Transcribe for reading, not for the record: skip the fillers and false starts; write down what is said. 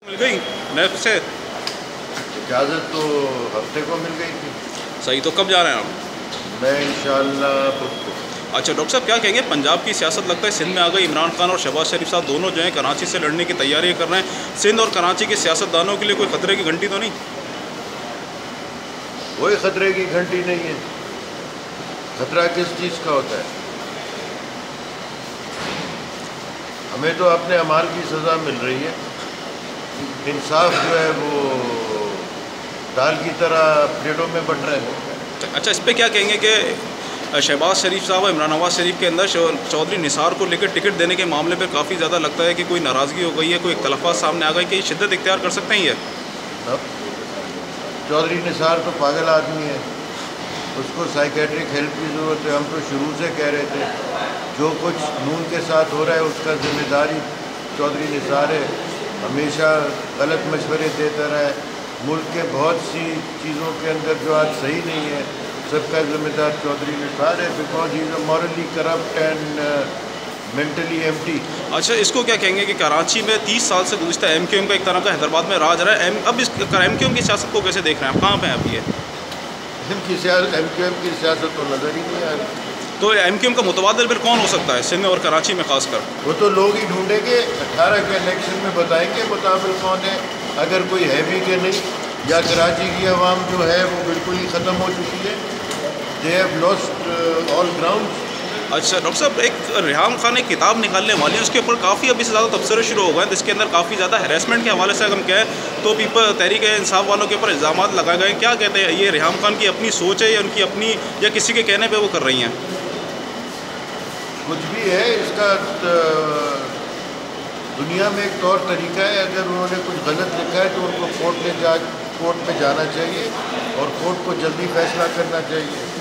मिल गई नेफ से? इजाज़त तो हफ्ते को मिल गई थी। सही, तो कब जा रहे हैं आप? मैं इंशाअल्लाह बुध को। अच्छा डॉक्टर साहब, क्या कहेंगे, पंजाब की सियासत लगता है सिंध में आ गई। इमरान खान और शहबाज शरीफ साहब दोनों जो हैं कराची से लड़ने की तैयारी कर रहे हैं। सिंध और कराची के सियासतदानों के लिए कोई खतरे की घंटी तो नहीं? कोई खतरे की घंटी नहीं है। खतरा किस चीज़ का होता है? हमें तो अपने अमाल की सज़ा मिल रही है। इंसाफ जो है वो दाल की तरह प्लेटों में बट रहे हैं। अच्छा, इस पर क्या कहेंगे कि शहबाज शरीफ साहब और इमरान नवाज शरीफ के अंदर चौधरी निसार को लेकर टिकट देने के मामले पर काफ़ी ज़्यादा लगता है कि कोई नाराज़गी हो गई है, कोई इख्तलाफात सामने आ गए कि शिद्दत इख्तियार कर सकते हैं ये? अब चौधरी निसार तो पागल आदमी है, उसको साइकेट्रिक हेल्प की ज़रूरत है। हम तो शुरू से कह रहे थे जो कुछ नून के साथ हो रहा है उसका जिम्मेदारी चौधरी निसार है। हमेशा गलत मशवरे देता रहा है। मुल्क के बहुत सी चीज़ों के अंदर जो आज सही नहीं है सबका जिम्मेदार चौधरी निसार है, because he is a morally corrupt and mentally empty. अच्छा, इसको क्या कहेंगे कि कराची में 30 साल से गुज़श्ता एमक्यूएम का एक तरह का हैदराबाद में राज रहा है। अब इस एमक्यूएम की सियासत को कैसे देख रहे हैं आप? कहाँ पे हैं आप ये? एमक्यूएम की सियासत तो नज़र ही नहीं आ रही। तो एमक्यूएम का मुतबादिल फिर कौन हो सकता है सिंध और कराची में खासकर? वो तो लोग ही ढूंढेंगे, 18 के इलेक्शन में बताएंगे मुताबिल कौन है, अगर कोई है भी कि नहीं। या कराची की आवाम जो है वो बिल्कुल ही ख़त्म हो चुकी है। They have lost all ground. अच्छा डॉक्टर साहब, एक रेहाम खान एक किताब निकालने वाली है, उसके ऊपर काफ़ी अभी से ज़्यादा तबसरे शुरू हो गए हैं, जिसके अंदर काफ़ी ज़्यादा हैरेसमेंट के हवाले से अगर हम कहें तो पीपल तहरीक इंसाफ वालों के ऊपर इल्ज़ाम लगाए गए हैं। क्या कहते हैं, ये रेहाम खान की अपनी सोच है या उनकी अपनी, या किसी के कहने पर वो कर रही हैं? कुछ भी है, इसका दुनिया में एक तौर तरीका है। अगर उन्होंने कुछ गलत लिखा है तो उनको कोर्ट में जाना चाहिए और कोर्ट को जल्दी फैसला करना चाहिए।